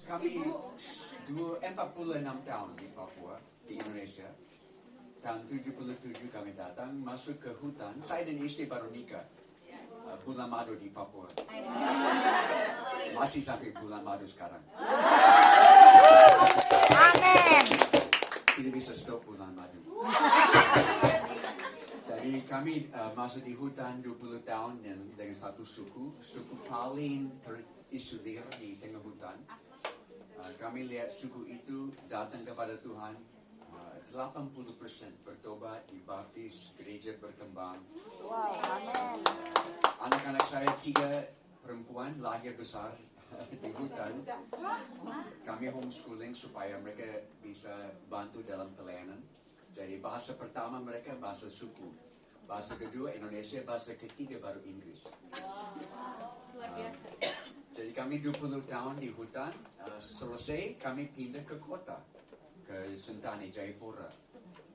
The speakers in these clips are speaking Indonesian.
kami 46 tahun di Papua, di Indonesia. Tahun 77 kami datang, masuk ke hutan. Saya dan istri baru nikah. Bulan madu di Papua. Masih sampai bulan madu sekarang. Amin. Tidak bisa stop bulan madu. Jadi kami masuk di hutan 20 tahun dengan satu suku paling terisolir di tengah hutan. Kami lihat suku itu datang kepada Tuhan, 80% bertobat, dibaptis, gereja berkembang. Wow, amin. Anak-anak saya 3 perempuan lahir besar di hutan. Kami homeschooling supaya mereka bisa bantu dalam pelayanan. Jadi bahasa pertama mereka bahasa suku, bahasa kedua Indonesia, bahasa ketiga baru Inggris. Jadi kami 20 tahun di hutan, selesai kami pindah ke kota, ke Sentani, Jayapura.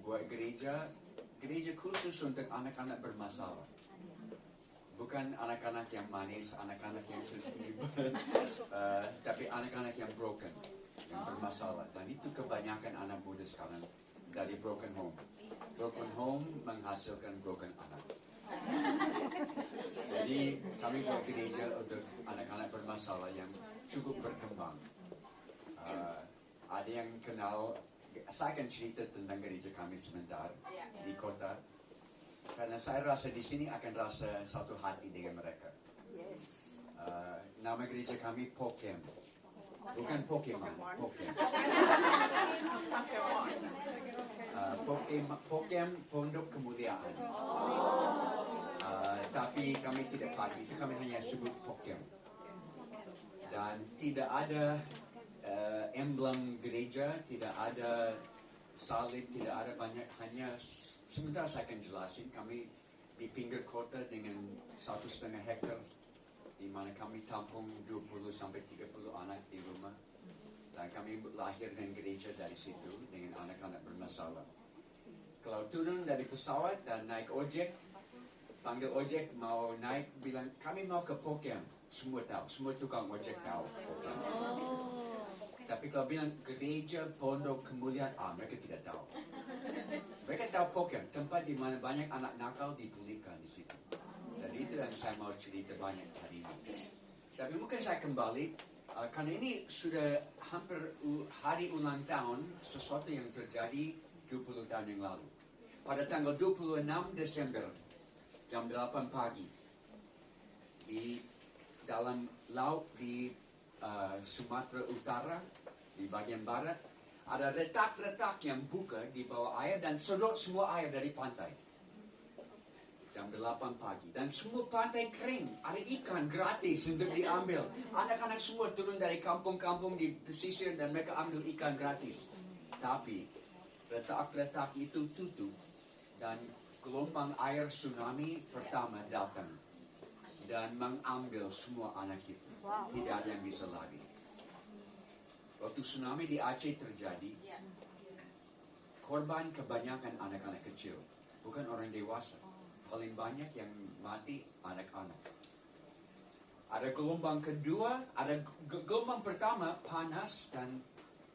Buat gereja khusus untuk anak-anak bermasalah. Bukan anak-anak yang manis, anak-anak yang tertib, tapi anak-anak yang broken, yang bermasalah. Dan itu kebanyakan anak muda sekarang dari broken home. Broken home menghasilkan broken anak. Jadi kami buat gereja untuk anak-anak bermasalah yang cukup berkembang. Ada yang kenal, saya akan cerita tentang gereja kami sebentar di kota. Karena saya rasa di sini akan rasa satu hati dengan mereka. Nama gereja kami Pokem. Bukan Pokemon, Pokem. Pokem Pondok Kemuliaan. Tapi kami tidak pakai itu, kami hanya sebut Pokem. Dan tidak ada emblem gereja, tidak ada salib, tidak ada banyak, hanya sebentar saya akan jelasin. Kami di pinggir kota dengan 1,5 hektar, di mana kami tampung 20 sampai 30 anak di rumah. Dan kami lahir dengan gereja dari situ dengan anak-anak bermasalah. Kalau turun dari pesawat dan naik ojek, panggil ojek mau naik, bilang kami mau ke Pokem. Semua tahu, semua tukang ojek tahu Pokem. Tapi kalau bilang gereja Pondok Kemuliaan, mereka tidak tahu. Mereka tahu Pokem, tempat di mana banyak anak nakal dipulihkan di situ. Dan itu yang saya mau cerita banyak hari ini. Tapi mungkin saya kembali, karena ini sudah hampir hari ulang tahun sesuatu yang terjadi 20 tahun yang lalu. Pada tanggal 26 Desember, jam 8 pagi, di dalam laut di Sumatera Utara, di bagian barat, ada retak-retak yang buka di bawah air dan sedot semua air dari pantai. Jam 8 pagi. Dan semua pantai kering. Ada ikan gratis untuk diambil. Anak-anak semua turun dari kampung-kampung di pesisir dan mereka ambil ikan gratis. Tapi retak-retak itu tutup dan gelombang air tsunami pertama datang dan mengambil semua anak itu. Tidak ada yang bisa lagi. Waktu tsunami di Aceh terjadi, korban kebanyakan anak-anak kecil, bukan orang dewasa. Paling banyak yang mati anak-anak. Ada gelombang kedua, ada gelombang pertama panas dan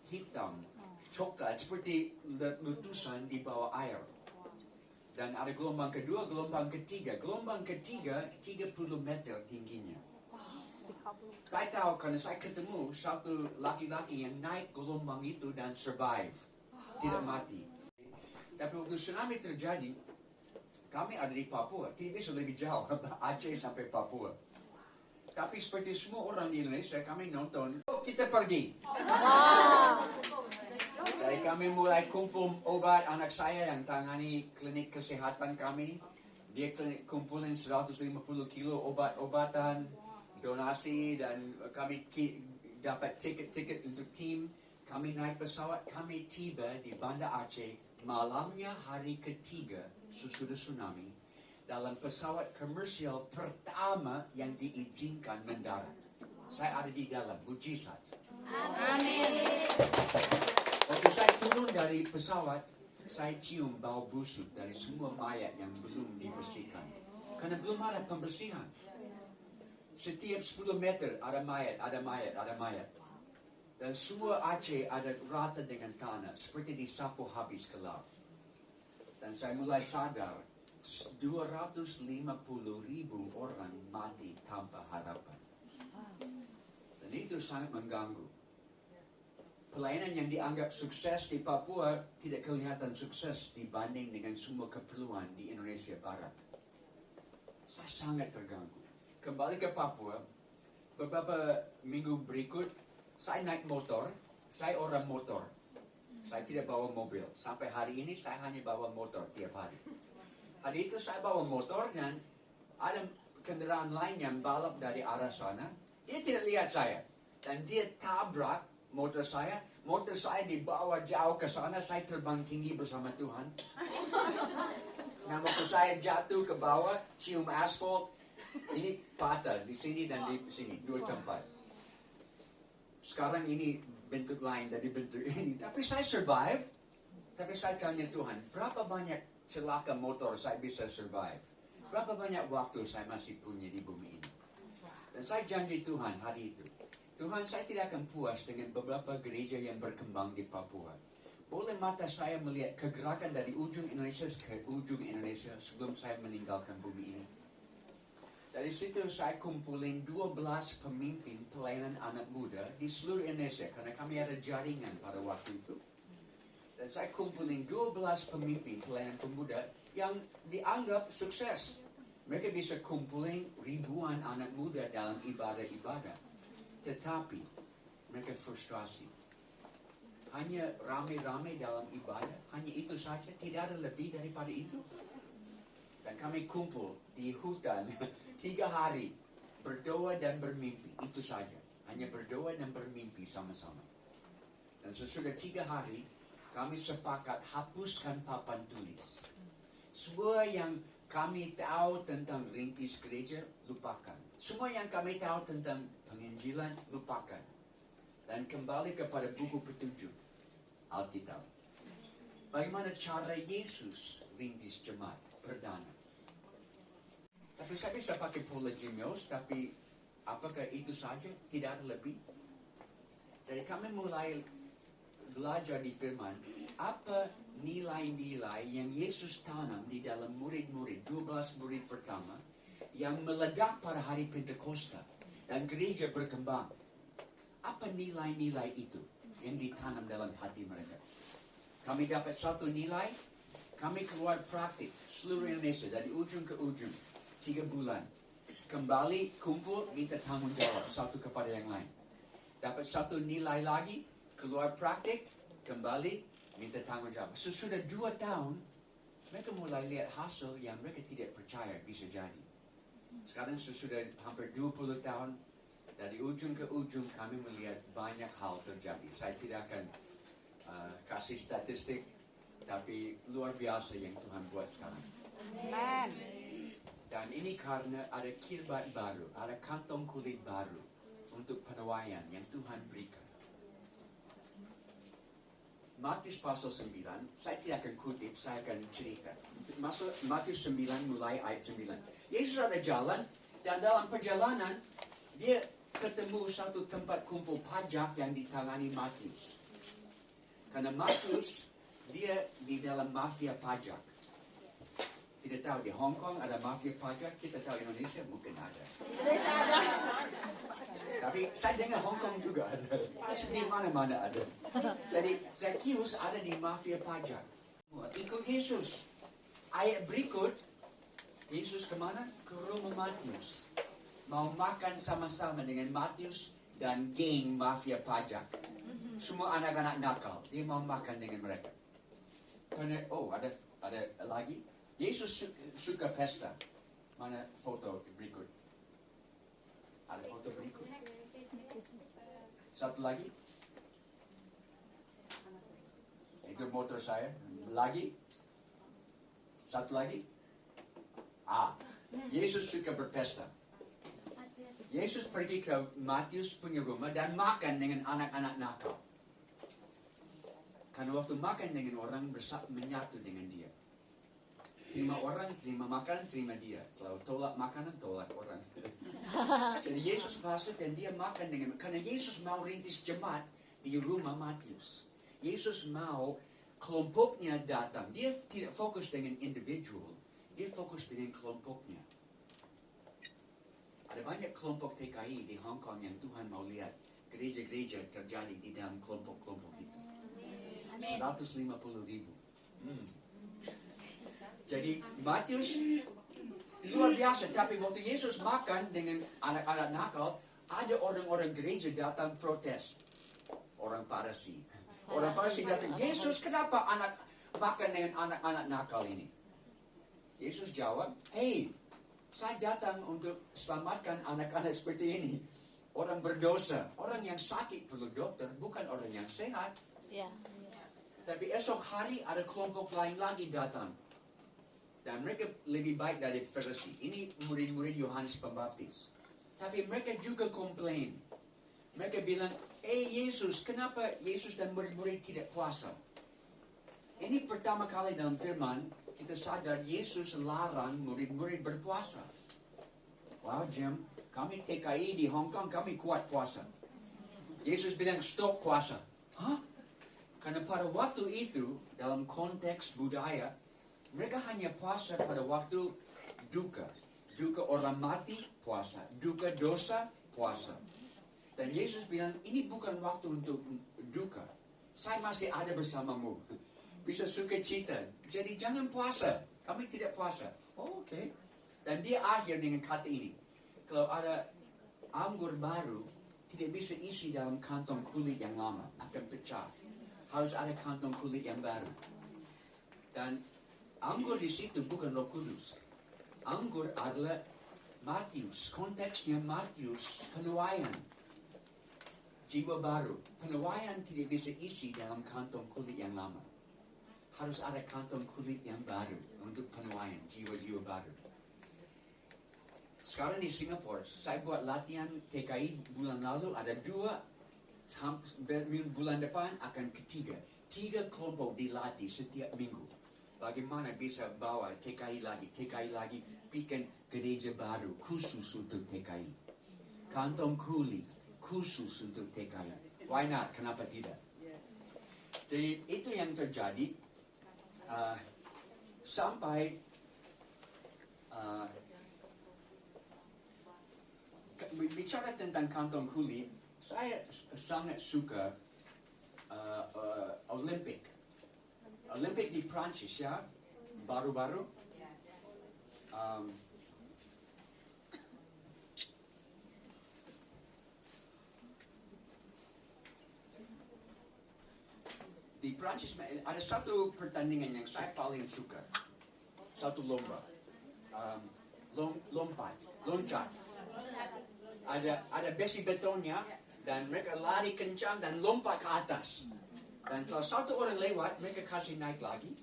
hitam, coklat seperti letusan di bawah air. Dan ada gelombang kedua, gelombang ketiga. Gelombang ketiga 30 meter tingginya. Saya tahu karena saya ketemu satu laki-laki yang naik gelombang itu dan survive, tidak mati. Tapi waktu tsunami terjadi, kami ada di Papua, tidak bisa lebih jauh, Aceh sampai Papua. Tapi seperti semua orang di Indonesia, kami nonton, kita pergi. Dari kami mulai kumpul obat, anak saya yang tangani klinik kesehatan kami, dia kumpulin 150 kilo obat-obatan, donasi, dan kami dapat tiket-tiket untuk tim. Kami naik pesawat, kami tiba di Banda Aceh, malamnya hari ketiga sesudah tsunami, dalam pesawat komersial pertama yang diizinkan mendarat. Saya ada di dalam, mujizat. Amin. Waktu saya turun dari pesawat, saya cium bau busuk dari semua mayat yang belum dibersihkan. Karena belum ada pembersihan. Setiap 10 meter ada mayat, ada mayat, ada mayat. Dan Dan semua Aceh ada rata dengan tanah, seperti disapu habis ke laut. Dan saya mulai sadar, 250.000 orang mati tanpa harapan. Dan itu sangat mengganggu. Pelayanan yang dianggap sukses di Papua tidak kelihatan sukses dibanding dengan semua keperluan di Indonesia Barat. Saya sangat terganggu. Kembali ke Papua, beberapa minggu berikut, saya naik motor, saya orang motor. Saya tidak bawa mobil. Sampai hari ini saya hanya bawa motor tiap hari. Hari itu saya bawa motor dan ada kendaraan lain yang balap dari arah sana. Dia tidak lihat saya. Dan dia tabrak motor saya. Motor saya dibawa jauh ke sana. Saya terbang tinggi bersama Tuhan. Nah, waktu saya jatuh ke bawah, cium aspal. Ini patah di sini dan di sini. Dua tempat. Sekarang ini bentuk lain dari bentuk ini. Tapi saya survive. Tapi saya tanya Tuhan, berapa banyak celaka motor saya bisa survive? Berapa banyak waktu saya masih punya di bumi ini? Dan saya janji Tuhan hari itu. Tuhan, saya tidak akan puas dengan beberapa gereja yang berkembang di Papua. Boleh mata saya melihat kegerakan dari ujung Indonesia ke ujung Indonesia sebelum saya meninggalkan bumi ini. Dari situ saya kumpulin 12 pemimpin pelayanan anak muda di seluruh Indonesia. Karena kami ada jaringan pada waktu itu. Dan saya kumpulin 12 pemimpin pelayanan pemuda yang dianggap sukses. Mereka bisa kumpulin ribuan anak muda dalam ibadah-ibadah. Tetapi mereka frustrasi. Hanya rame-rame dalam ibadah. Hanya itu saja. Tidak ada lebih daripada itu. Dan kami kumpul di hutan 3 hari, berdoa dan bermimpi, itu saja. Hanya berdoa dan bermimpi sama-sama. Dan sesudah 3 hari, kami sepakat hapuskan papan tulis. Semua yang kami tahu tentang rintis gereja, lupakan. Semua yang kami tahu tentang penginjilan, lupakan. Dan kembali kepada buku petunjuk, Alkitab. Bagaimana cara Yesus rintis jemaat perdana? Tapi saya bisa pakai pola Jimios, tapi apakah itu saja? Tidak ada lebih. Jadi kami mulai belajar di firman, apa nilai-nilai yang Yesus tanam di dalam murid-murid, 12 murid pertama, yang meledak pada hari Pentakosta, dan gereja berkembang. Apa nilai-nilai itu yang ditanam dalam hati mereka? Kami dapat satu nilai, kami keluar praktik seluruh Indonesia, dari ujung ke ujung. 3 bulan. Kembali kumpul, minta tanggung jawab satu kepada yang lain. Dapat satu nilai lagi, keluar praktik, kembali, minta tanggung jawab. Sesudah 2 tahun, mereka mulai lihat hasil yang mereka tidak percaya bisa jadi. Sekarang sesudah hampir 20 tahun, dari ujung ke ujung kami melihat banyak hal terjadi. Saya tidak akan kasih statistik, tapi luar biasa yang Tuhan buat sekarang. Amen. Dan ini karena ada kirbat baru, ada kantong kulit baru untuk penuaian yang Tuhan berikan. Matius pasal 9, saya tidak akan kutip, saya akan cerita. Matius 9 mulai ayat 9. Yesus ada jalan, dan dalam perjalanan, dia ketemu satu tempat kumpul pajak yang ditangani Matius. Karena Matius, dia di dalam mafia pajak. Tidak tahu di Hong Kong ada mafia pajak, kita tahu Indonesia mungkin ada. Tapi saya dengar Hong Kong juga ada. Di mana-mana ada. Jadi Zacchaeus ada di mafia pajak. Ikut Yesus. Ayat berikut, Yesus kemana? Ke rumah Matius. Mau makan sama-sama dengan Matius dan geng mafia pajak. Semua anak-anak nakal. Dia mau makan dengan mereka. Karena, ada lagi. Yesus suka pesta. Mana foto berikut? Ada foto berikut? Satu lagi. Itu motor saya. Lagi. Satu lagi. Yesus suka berpesta. Yesus pergi ke Matius punya rumah dan makan dengan anak-anak nakal. Karena waktu makan dengan orang menyatu dengan dia. Terima orang, terima makan, terima dia. Kalau tolak makanan, tolak orang. Jadi Yesus masuk dan dia makan dengan, karena Yesus mau rintis jemaat di rumah Matius. Yesus mau kelompoknya datang. Dia tidak fokus dengan individual, dia fokus dengan kelompoknya. Ada banyak kelompok TKI di Hong Kong yang Tuhan mau lihat gereja-gereja terjadi di dalam kelompok-kelompok itu. 150,000. Jadi Matius luar biasa. Tapi waktu Yesus makan dengan anak-anak nakal, ada orang-orang gereja datang protes. Orang Farisi. Orang Farisi datang, Yesus kenapa makan dengan anak-anak nakal ini? Yesus jawab, hey, saya datang untuk selamatkan anak-anak seperti ini. Orang berdosa, orang yang sakit perlu dokter, bukan orang yang sehat. Ya. Tapi esok hari ada kelompok lain lagi datang. Dan mereka lebih baik dari Farisi. Ini murid-murid Yohanes Pembaptis. Tapi mereka juga komplain. Mereka bilang, Yesus, kenapa Yesus dan murid-murid tidak puasa? Ini pertama kali dalam firman, kita sadar Yesus larang murid-murid berpuasa. Wow, Jim, kami TKI di Hong Kong, kami kuat puasa. Yesus bilang, stop puasa. Hah? Karena pada waktu itu, dalam konteks budaya, mereka hanya puasa pada waktu duka. Duka orang mati, puasa. Duka dosa, puasa. Dan Yesus bilang, ini bukan waktu untuk duka. Saya masih ada bersamamu. Bisa sukacita. Jadi jangan puasa. Kami tidak puasa. Oh, oke. Dan dia akhir dengan kata ini. Kalau ada anggur baru, tidak bisa isi dalam kantong kulit yang lama. Akan pecah. Harus ada kantong kulit yang baru. Dan anggur di situ bukan Roh Kudus. Anggur adalah Matius. Konteksnya Matius, penuaian. Jiwa baru. Penuaian tidak bisa isi dalam kantong kulit yang lama. Harus ada kantong kulit yang baru untuk penuaian jiwa-jiwa baru. Sekarang di Singapura, saya buat latihan TKI bulan lalu, ada 2, bulan depan akan ketiga. 3 kelompok dilatih setiap minggu. Bagaimana bisa bawa TKI lagi, bikin gereja baru khusus untuk TKI. Kantong kulit khusus untuk TKI. Why not? Kenapa tidak? Jadi itu yang terjadi sampai bicara tentang kantong kulit, saya sangat suka Olimpik. Olimpik di Prancis ya, baru-baru. Di Prancis ada satu pertandingan yang saya paling suka. Satu lomba. Loncat. Ada besi betonnya dan mereka lari kencang dan lompat ke atas. Dan kalau satu orang lewat, mereka kasih naik lagi,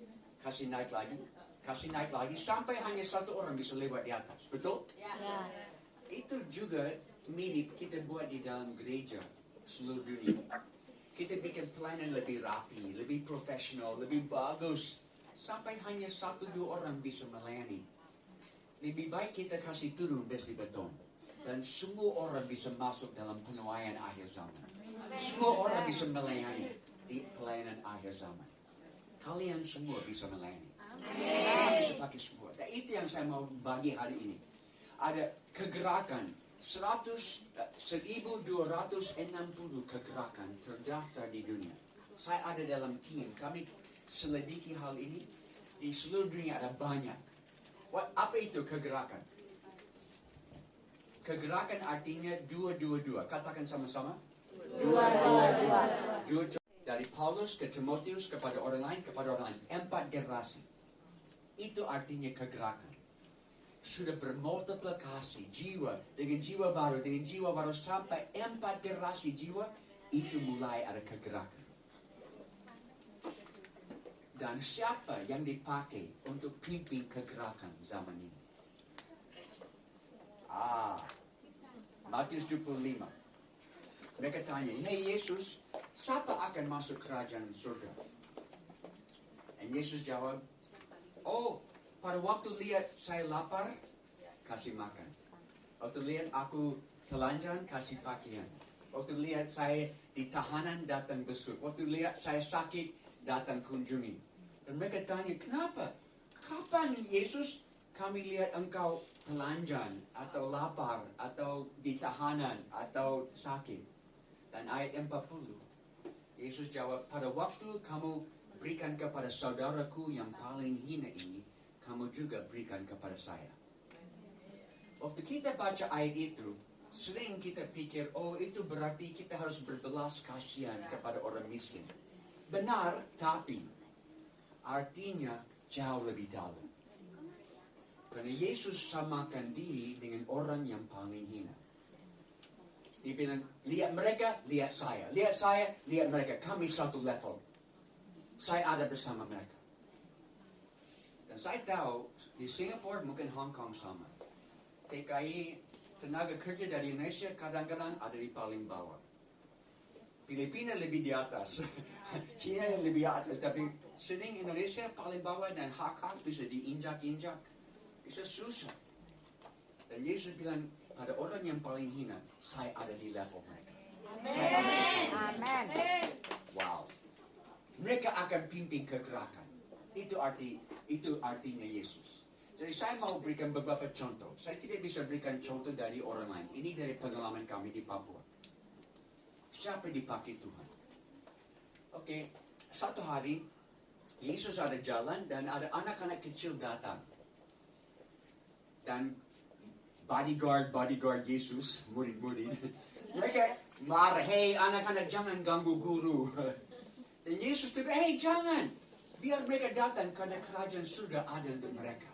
sampai hanya satu orang bisa lewat di atas. Betul? Ya. Itu juga mirip kita buat di dalam gereja seluruh dunia. Kita bikin pelayanan lebih rapi, lebih profesional, lebih bagus. Sampai hanya 1-2 orang bisa melayani. Lebih baik kita kasih turun besi beton. Dan semua orang bisa masuk dalam penuaian akhir zaman. Semua orang bisa melayani di pelayanan akhir zaman. Kalian semua bisa melayani. Kalian bisa pakai semua. Dan itu yang saya mau bagi hari ini. Ada kegerakan 1,260 kegerakan terdaftar di dunia. Saya ada dalam tim. Kami selidiki hal ini. Di seluruh dunia ada banyak. Apa itu kegerakan? Kegerakan artinya 222. Katakan sama-sama. 222. Dari Paulus ke Timotius kepada orang lain, 4 generasi. Itu artinya kegerakan. Sudah bermultiplikasi jiwa dengan jiwa baru sampai 4 generasi jiwa, itu mulai ada kegerakan. Dan siapa yang dipakai untuk pimpin kegerakan zaman ini? Matius 25. Mereka tanya, hey Yesus, siapa akan masuk kerajaan surga? Dan Yesus jawab, pada waktu lihat saya lapar, kasih makan. Waktu lihat aku telanjang, kasih pakaian. Waktu lihat saya di tahanan datang besuk. Waktu lihat saya sakit datang kunjungi. Dan mereka tanya, kenapa? Kapan Yesus kami lihat engkau telanjang atau lapar atau di tahanan atau sakit? Dan ayat 40, Yesus jawab, pada waktu kamu berikan kepada saudaraku yang paling hina ini, kamu juga berikan kepada saya. Waktu kita baca ayat itu, sering kita pikir, oh itu berarti kita harus berbelas kasihan kepada orang miskin. Benar, tapi artinya jauh lebih dalam. Karena Yesus samakan diri dengan orang yang paling hina. Dia bilang, lihat mereka, lihat saya. Lihat saya, lihat mereka. Kami satu level. Saya ada bersama mereka. Dan saya tahu, di Singapura mungkin Hong Kong sama. TKI, tenaga kerja dari Indonesia kadang-kadang ada di paling bawah. Filipina lebih di atas. China lebih atas. Tapi sering Indonesia paling bawah dan hak-hak bisa diinjak-injak. Bisa susah. Dan Yesus bilang, pada orang yang paling hina, saya ada di level mereka. Saya ada bersama mereka. Amen. Wow. Mereka akan pimpin kegerakan. Itu artinya Yesus. Jadi saya mau berikan beberapa contoh. Saya tidak bisa berikan contoh dari orang lain. Ini dari pengalaman kami di Papua. Siapa dipakai Tuhan? Oke, satu hari Yesus ada jalan dan ada anak-anak kecil datang. Dan bodyguard Yesus, murid-murid. Mereka marah, hey anak-anak jangan ganggu guru. Dan Yesus tegur, hey jangan. Biar mereka datang karena kerajaan surga ada untuk mereka.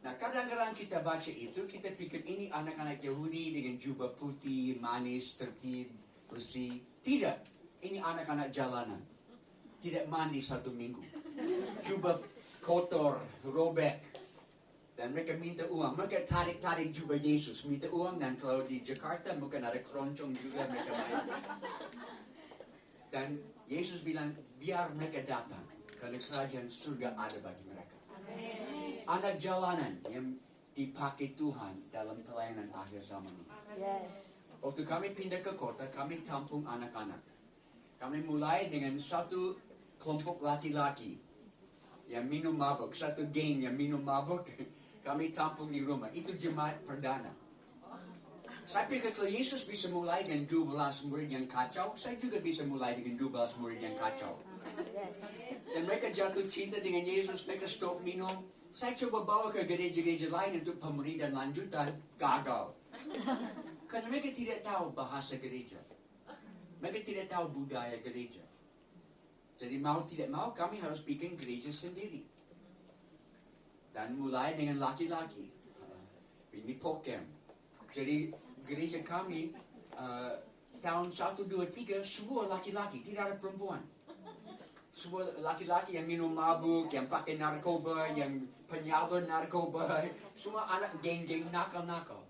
Nah kadang-kadang kita baca itu, kita pikir ini anak-anak Yahudi dengan jubah putih, manis, tertib, bersih. Tidak, ini anak-anak jalanan. Tidak mandi 1 minggu. Jubah kotor, robek. Dan mereka minta uang. Mereka tarik-tarik jubah Yesus. Minta uang dan kalau di Jakarta mungkin ada keroncong juga mereka main. Dan Yesus bilang, biar mereka datang. Karena kerajaan surga ada bagi mereka. Anak jalanan yang dipakai Tuhan dalam pelayanan akhir zaman ini. Yes. Waktu kami pindah ke kota, kami tampung anak-anak. Kami mulai dengan satu kelompok laki-laki yang minum mabuk, satu geng yang minum mabuk. Kami tampung di rumah. Itu jemaat perdana. Saya pikir kalau Yesus bisa mulai dengan 12 murid yang kacau, saya juga bisa mulai dengan 12 murid yang kacau. Yes. Dan mereka jatuh cinta dengan Yesus, mereka stop minum. Saya coba bawa ke gereja-gereja lain untuk pemberian lanjutan, gagal. Karena mereka tidak tahu bahasa gereja. Mereka tidak tahu budaya gereja. Jadi mau tidak mau kami harus bikin gereja sendiri. Dan mulai dengan laki-laki. Ini Pokem. Jadi gereja kami tahun 1, 2, 3 semua laki-laki, tidak ada perempuan. Semua laki-laki yang minum mabuk, yang pakai narkoba, yang penyalur narkoba, semua anak geng-geng nakal-nakal.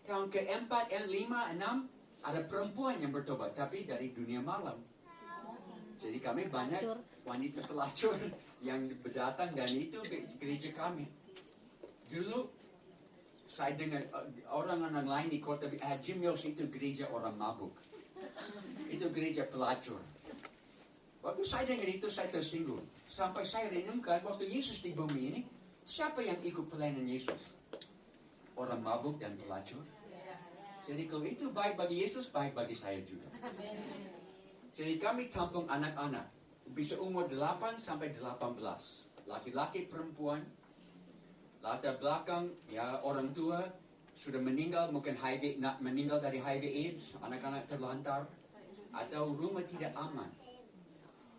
Tahun ke-4, 5, 6 ada perempuan yang bertobat, tapi dari dunia malam. Jadi kami banyak wanita pelacur yang berdatang dan itu gereja kami. Dulu saya dengar orang-orang lain di kota, Jim Mills itu gereja orang mabuk. Itu gereja pelacur. Waktu saya dengar itu saya tersinggung. Sampai saya renungkan waktu Yesus di bumi ini, siapa yang ikut pelayanan Yesus? Orang mabuk dan pelacur. Jadi kalau itu baik bagi Yesus, baik bagi saya juga. Jadi kami tampung anak-anak. Bisa umur 8 sampai 18. Laki-laki, perempuan. Latar belakang, ya orang tua sudah meninggal, mungkin meninggal dari HIV AIDS, anak-anak terlantar. Atau rumah tidak aman.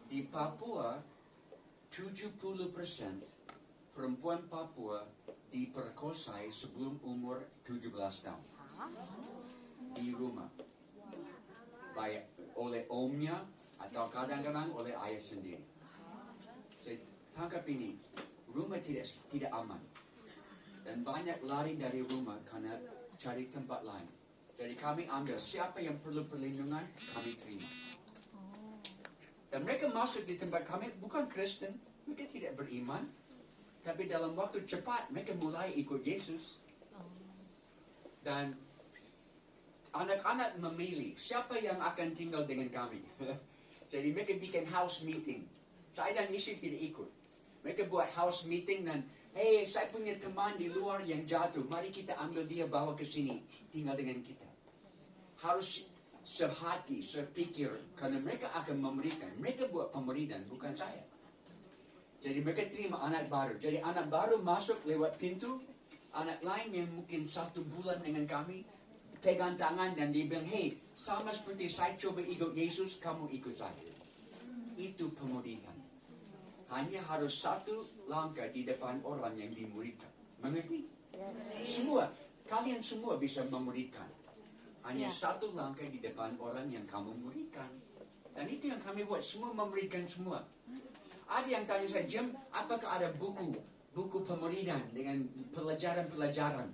Di Papua, 70% perempuan Papua diperkosai sebelum umur 17 tahun. Di rumah. Baik oleh omnya atau kadang-kadang oleh ayah sendiri. Jadi, tangkap ini, rumah tidak aman. Dan banyak lari dari rumah karena cari tempat lain. Jadi kami ambil siapa yang perlu perlindungan, kami terima. Dan mereka masuk di tempat kami bukan Kristen, mereka tidak beriman. Tapi dalam waktu cepat mereka mulai ikut Yesus. Dan anak-anak memilih siapa yang akan tinggal dengan kami. Jadi mereka bikin house meeting. Saya dan istri tidak ikut. Mereka buat house meeting dan, hey, saya punya teman di luar yang jatuh. Mari kita ambil dia bawa ke sini, tinggal dengan kita. Harus sehati, sepikir, karena mereka akan memberikan. Mereka buat pemberian, bukan saya. Jadi mereka terima anak baru. Jadi anak baru masuk lewat pintu. Anak lain yang mungkin 1 bulan dengan kami, pegang tangan dan dia bilang, hey, sama seperti saya coba ikut Yesus, kamu ikut saya. Itu pemuridan. Hanya harus 1 langkah di depan orang yang dimuridkan. Mengerti? Semua, kalian semua bisa memuridkan. Hanya 1 langkah di depan orang yang kamu muridkan. Dan itu yang kami buat, semua memuridkan semua. Ada yang tanya saya, Jim, apakah ada buku pemuridan dengan pelajaran-pelajaran?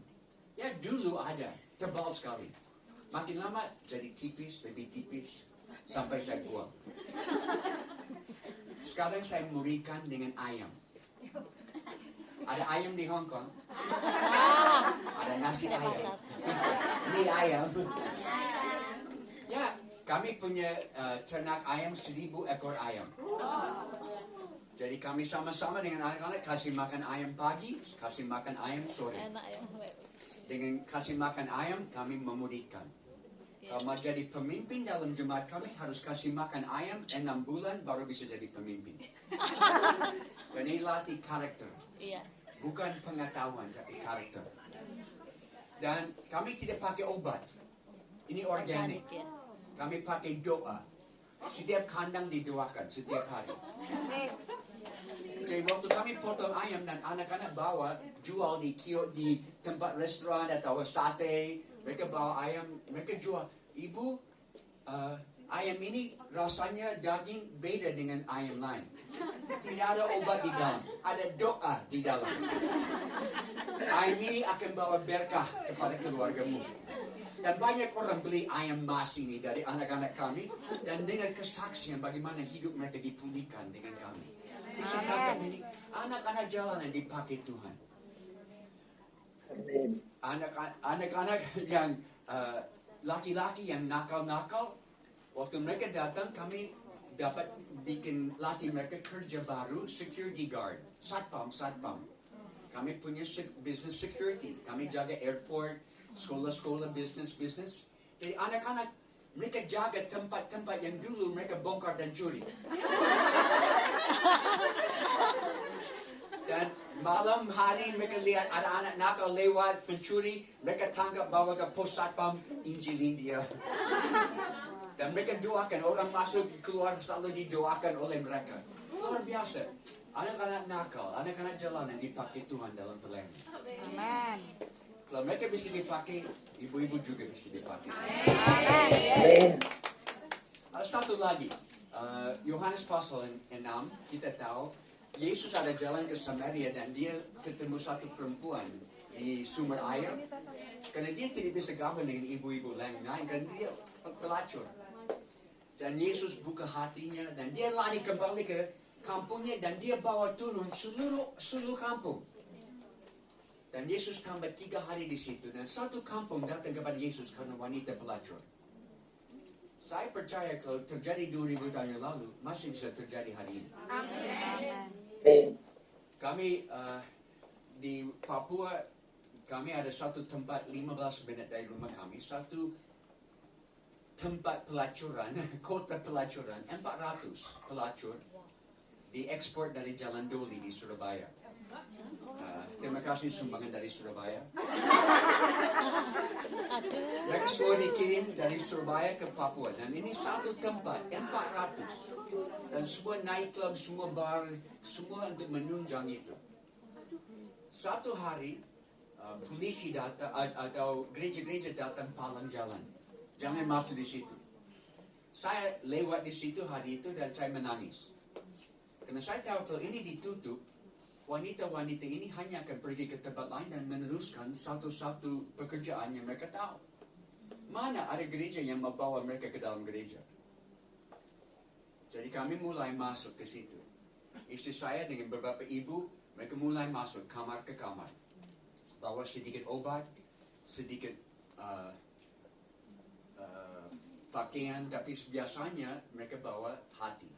Ya dulu ada, tebal sekali. Makin lama jadi tipis, lebih tipis, sampai saya buang. Sekarang saya muridkan dengan ayam. Ada ayam di Hong Kong. Ada nasi ayam. Ini ayam. Ya, kami punya ternak ayam, 1000 ekor ayam. Jadi kami sama-sama dengan anak-anak kasih makan ayam pagi, kasih makan ayam sore. Dengan kasih makan ayam, kami memuridkan. Kalau jadi pemimpin dalam jemaat kami harus kasih makan ayam 6 bulan baru bisa jadi pemimpin. Dan ini latih karakter. Bukan pengetahuan tapi karakter. Dan kami tidak pakai obat. Ini organik. Kami pakai doa. Setiap kandang didoakan setiap hari. Jadi waktu kami potong ayam dan anak-anak bawa jual di tempat restoran atau sate, mereka bawa ayam, mereka jual. Ibu, ayam ini rasanya daging beda dengan ayam lain. Tidak ada obat di dalam, ada doa di dalam. Ayam ini akan bawa berkah kepada keluargamu. Dan banyak orang beli ayam mas ini dari anak-anak kami dan dengan kesaksian bagaimana hidup mereka dipulihkan dengan kami. Disatakan ini anak-anak jalanan dipakai Tuhan. Anak-anak yang laki-laki yang nakal-nakal, waktu mereka datang kami dapat bikin latih mereka kerja baru, security guard, satpam. Kami punya business security, kami jaga airport, sekolah-sekolah, business. Jadi anak-anak mereka jaga tempat-tempat yang dulu mereka bongkar dan curi. Dan malam hari mereka lihat ada anak nakal lewat mencuri, mereka tangkap bawa ke pos satpam, Injilin dia. Dan mereka doakan, orang masuk keluar selalu didoakan oleh mereka. Luar biasa. Anak-anak nakal, anak-anak jalanan dipakai Tuhan dalam pelayanan. Amen. Kalau mereka bisa dipakai, ibu-ibu juga bisa dipakai. Amen. Ada satu lagi, Yohanes pasal 6, kita tahu Yesus ada jalan ke Samaria dan dia ketemu satu perempuan di sumber air. Karena dia tidak bisa gabung dengan ibu-ibu lain, karena dia pelacur. Dan Yesus buka hatinya dan dia lari kembali ke kampungnya dan dia bawa turun seluruh kampung. Dan Yesus tambah 3 hari di situ dan satu kampung datang kepada Yesus karena wanita pelacur. Saya percaya kalau terjadi 2000 tahun yang lalu masih bisa terjadi hari ini. Amen. Kami di Papua, kami ada satu tempat 15 menit dari rumah kami, satu tempat pelacuran, kota pelacuran, 400 pelacur diekspor dari Jalan Doli di Surabaya. Terima kasih sumbangan dari Surabaya. Mereka semua dikirim dari Surabaya ke Papua dan ini satu tempat 400 dan semua nightclub, semua bar, semua untuk menunjang itu. Satu hari polisi datang atau gereja-gereja datang palang jalan, jangan masuk di situ. Saya lewat di situ hari itu dan saya menangis karena saya tahu kalau ini ditutup, wanita-wanita ini hanya akan pergi ke tempat lain dan meneruskan satu-satu pekerjaan yang mereka tahu. Mana ada gereja yang membawa mereka ke dalam gereja? Jadi kami mulai masuk ke situ. Istri saya dengan beberapa ibu, mereka mulai masuk kamar ke kamar. Bawa sedikit obat, sedikit pakaian, tapi biasanya mereka bawa hati.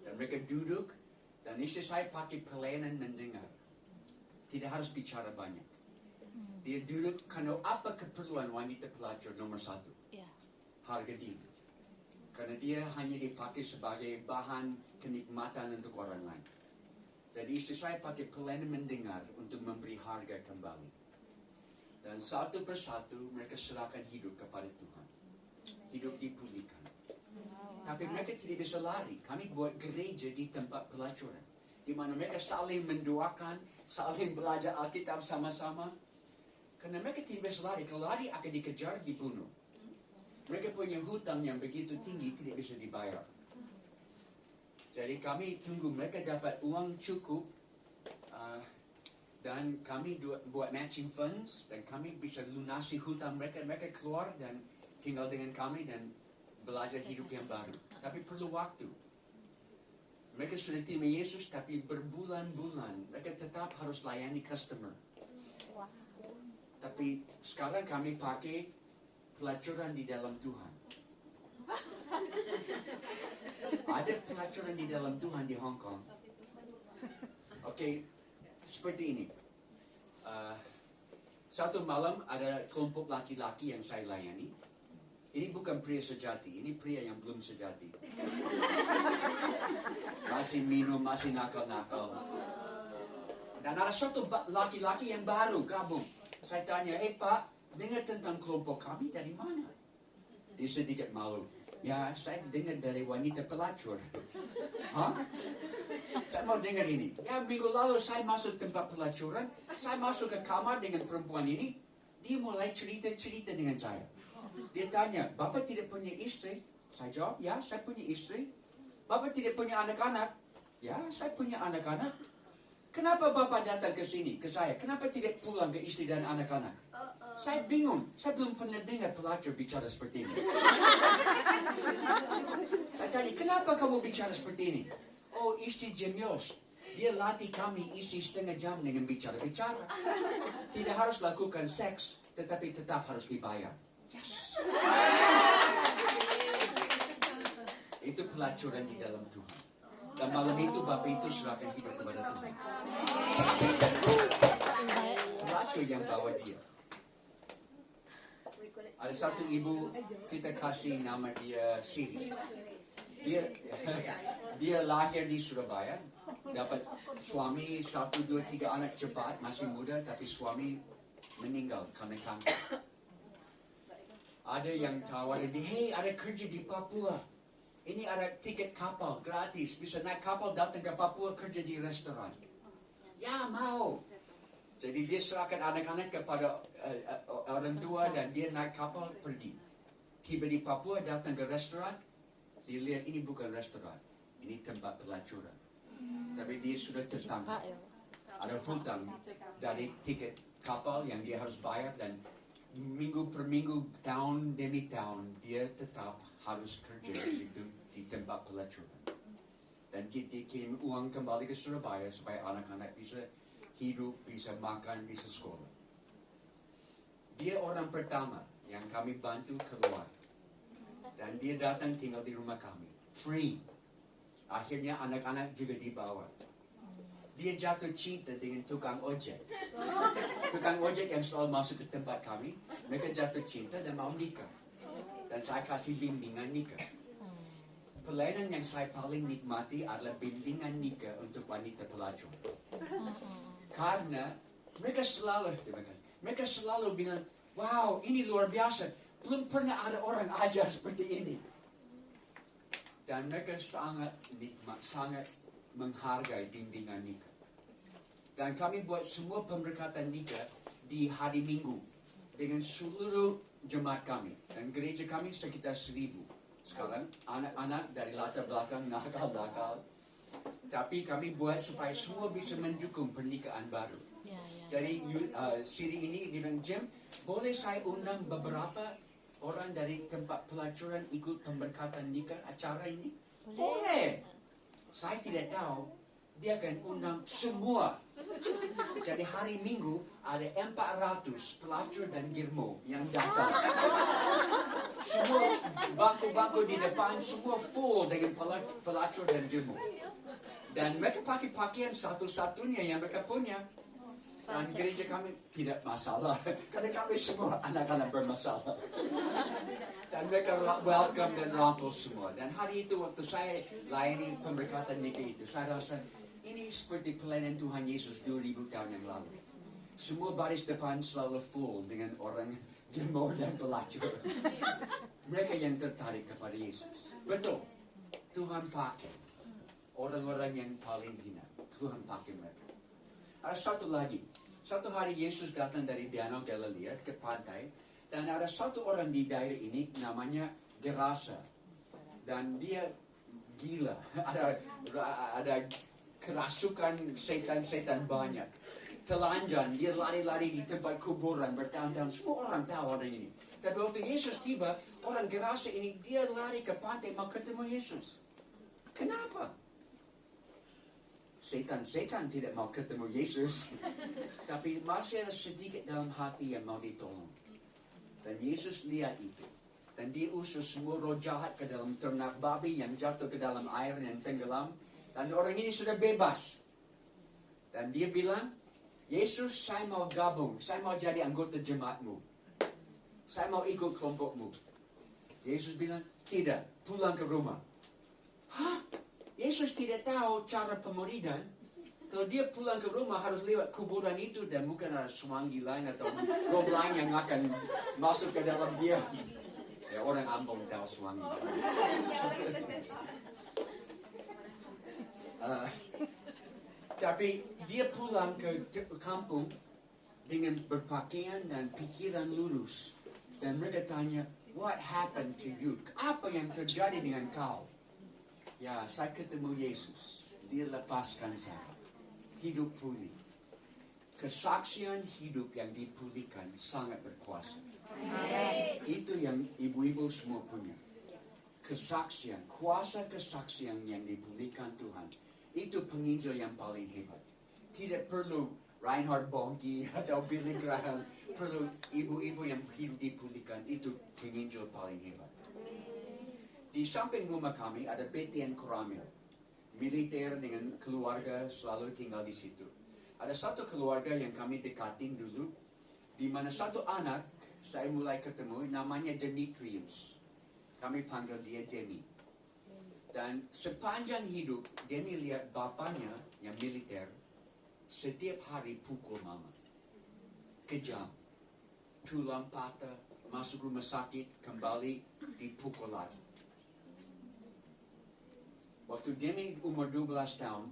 Dan mereka duduk, dan istri saya pakai pelayanan mendengar. Tidak harus bicara banyak. Dia duduk karena apa keperluan wanita pelacur nomor satu? Ya. Harga diri. Karena dia hanya dipakai sebagai bahan kenikmatan untuk orang lain. Jadi istri saya pakai pelayanan mendengar untuk memberi harga kembali. Dan satu persatu mereka serahkan hidup kepada Tuhan. Hidup dipulihkan. Tapi mereka tidak bisa lari. Kami buat gereja di tempat pelacuran. Di mana mereka saling mendoakan, saling belajar Alkitab sama-sama. Karena mereka tidak bisa lari. Kalau lari akan dikejar, dibunuh. Mereka punya hutang yang begitu tinggi, tidak bisa dibayar. Jadi kami tunggu mereka dapat uang cukup. Dan kami buat matching funds. Dan kami bisa lunasi hutang mereka. Mereka keluar dan tinggal dengan kami dan belajar hidup yang baru. Tapi perlu waktu. Mereka sudah terima Yesus, tapi berbulan-bulan mereka tetap harus layani customer. Tapi sekarang kami pakai pelacuran di dalam Tuhan. Ada pelacuran di dalam Tuhan di Hong Kong. Oke, seperti ini. Satu malam ada kelompok laki-laki yang saya layani. Ini bukan pria sejati, ini pria yang belum sejati. Masih minum, masih nakal-nakal. Dan ada satu laki-laki yang baru gabung. Saya tanya, Pak, dengar tentang kelompok kami dari mana? Dia sedikit malu. Ya, saya dengar dari wanita pelacur. Hah? Saya mau dengar ini. Ya, minggu lalu saya masuk tempat pelacuran. Saya masuk ke kamar dengan perempuan ini. Dia mulai cerita-cerita dengan saya. Dia tanya, Bapak tidak punya istri? Saya jawab, ya, saya punya istri. Bapak tidak punya anak-anak? Ya, saya punya anak-anak. Kenapa Bapak datang ke sini, ke saya? Kenapa tidak pulang ke istri dan anak-anak? Saya bingung. Saya belum pernah dengar pelacur bicara seperti ini. Saya tanya, kenapa kamu bicara seperti ini? Oh, istri jenius. Dia latih kami isi setengah jam dengan bicara-bicara. Tidak harus lakukan seks, tetapi tetap harus dibayar. Yes. Itu pelacuran di dalam Tuhan. Dan malam itu Bapak itu serahkan hidup kepada Tuhan. Pelacur yang bawa dia. Ada satu ibu, kita kasih nama dia Siri. Dia lahir di Surabaya. Dapat suami 1, 2, 3 anak cepat, masih muda, tapi suami meninggal karena kanker. Ada yang tawarin dia, hey, ada kerja di Papua. Ini ada tiket kapal gratis. Bisa naik kapal datang ke Papua kerja di restoran. Ya, mau. Jadi dia serahkan anak-anak kepada orang tua dan dia naik kapal pergi. Tiba di Papua datang ke restoran. Dia lihat ini bukan restoran. Ini tempat pelacuran. Tapi dia sudah tertangkap. Ada hutang dari tiket kapal yang dia harus bayar dan minggu per minggu, tahun demi tahun, dia tetap harus kerja di situ di tempat pelacuran. Dan dia kirim uang kembali ke Surabaya supaya anak-anak bisa hidup, bisa makan, bisa sekolah. Dia orang pertama yang kami bantu keluar. Dan dia datang tinggal di rumah kami. Free. Akhirnya anak-anak juga dibawa. Dia jatuh cinta dengan tukang ojek. Tukang ojek yang selalu masuk ke tempat kami. Mereka jatuh cinta dan mau nikah. Dan saya kasih bimbingan nikah. Pelayanan yang saya paling nikmati adalah bimbingan nikah untuk wanita pelacur. Karena mereka selalu bilang, wow, ini luar biasa. Belum pernah ada orang ajar seperti ini. Dan mereka sangat nikmat, sangat menghargai bimbingan nikah. Dan kami buat semua pemberkatan nikah di hari Minggu dengan seluruh jemaat kami. Dan gereja kami sekitar 1,000. Sekarang anak-anak dari latar belakang nakal-nakal. Tapi kami buat supaya semua bisa mendukung pernikahan baru. Jadi Siri ini bilang, Jim, boleh saya undang beberapa orang dari tempat pelacuran ikut pemberkatan nikah acara ini? Boleh. Saya tidak tahu dia akan undang semua. Jadi hari Minggu ada 400 pelacur dan girmo yang datang. Semua bangku-bangku di depan semua full dengan pelacur dan girmo. Dan mereka pakai pakaian satu-satunya yang mereka punya. Dan gereja kami tidak masalah. Karena kami semua anak-anak bermasalah. Dan mereka welcome dan rangkul semua. Dan hari itu waktu saya layani pemberkatan negeri itu, saya rasa ini seperti pelayanan Tuhan Yesus 2000 tahun yang lalu. Semua baris depan selalu full dengan orang gemuk dan pelacur. Mereka yang tertarik kepada Yesus. Betul, Tuhan pakai orang-orang yang paling hina. Tuhan pakai mereka. Ada satu lagi. Satu hari Yesus datang dari Danau Galilea ke pantai. Dan ada satu orang di daerah ini namanya Gerasa. Dan dia gila. Ada kerasukan setan-setan banyak. Telanjang, dia lari-lari di tempat kuburan bertahun-tahun. Semua orang tahu orang ini. Tapi waktu Yesus tiba, orang Gerasa ini, dia lari ke pantai mau ketemu Yesus. Kenapa? Setan-setan tidak mau ketemu Yesus. Tapi masih ada sedikit dalam hati yang mau ditolong. Dan Yesus lihat itu. Dan dia usir semua roh jahat ke dalam ternak babi yang jatuh ke dalam air yang tenggelam. Dan orang ini sudah bebas. Dan dia bilang, Yesus, saya mau gabung. Saya mau jadi anggota jemaatmu. Saya mau ikut kelompokmu. Yesus bilang, tidak, pulang ke rumah. Hah? Yesus tidak tahu cara pemuridan. Kalau dia pulang ke rumah harus lewat kuburan itu dan mungkin ada semanggi lain atau roh lain yang akan masuk ke dalam dia. Ya, orang Ambon tahu semanggi. Tapi dia pulang ke kampung dengan berpakaian dan pikiran lurus. Dan mereka tanya, what happened to you? Apa yang terjadi dengan kau? Ya, saya ketemu Yesus. Dia lepaskan saya. Hidup pulih. Kesaksian hidup yang dipulihkan sangat berkuasa. Itu yang ibu-ibu semua punya. Kesaksian, kuasa kesaksian yang dipulihkan Tuhan. Itu penginjil yang paling hebat. Tidak perlu Reinhard Bonnke atau Billy Graham. Perlu ibu-ibu yang hidup dipulihkan. Itu penginjil paling hebat. Di samping rumah kami ada Betian Koramil. Militer dengan keluarga selalu tinggal di situ. Ada satu keluarga yang kami dekatin dulu, di mana satu anak saya mulai ketemu, namanya Demetrius. Kami panggil dia Demi. Dan sepanjang hidup, Demi lihat bapaknya yang militer, setiap hari pukul mama. Kejam. Tulang patah, masuk rumah sakit, kembali dipukul lagi. Waktu Demi umur 12 tahun,